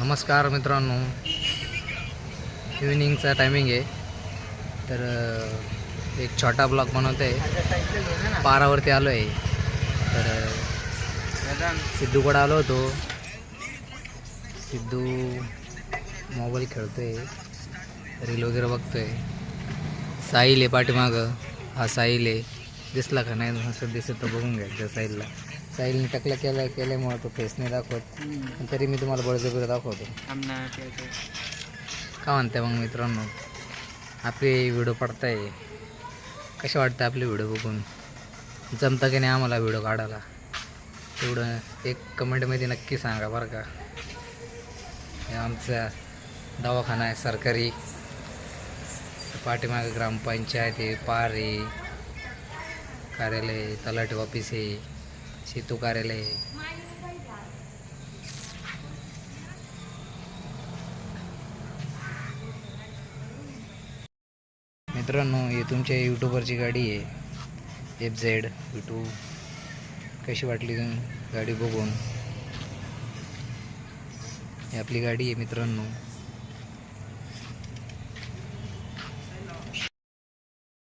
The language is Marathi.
नमस्कार मित्रांनो, इव्हिनिंगचा टायमिंग आहे. तर एक छोटा ब्लॉग बनवतो आहे. पारावरती आलो आहे. तर सिद्धूकडे आलो होतो. सिद्धू मोबाईल खेळतोय, रील वगैरे बघतोय. साहिल आहे पाठीमागं. हा साहिल आहे, दिसला का नाही? असं दिसत तर बघून घ्यायचं साहिलला. साहिलने टकला केल्यामुळे तो फेस नाही दाखवत, तरी मी तुम्हाला बळजबरी दाखवतो. का म्हणते मग मित्रांनो, आपले व्हिडिओ पडताय, कसे वाटतं आपले व्हिडिओ बघून? जमतं की नाही आम्हाला व्हिडिओ काढायला? तेवढं एक कमेंटमध्ये नक्की सांगा बरं का. हे आमचा दवाखाना आहे सरकारी, पाठीमागे ग्रामपंचायत आहे, पार आहे, कार्यालय, तलाठी ऑफिस आहे, सेतू कार्यालय आहे. मित्रांनो, ही तुमच्या यूट्यूबरची गाडी आहे, FZ V2. कशी वाटली गाडी बघून? ही आपली गाडी आहे मित्रांनो.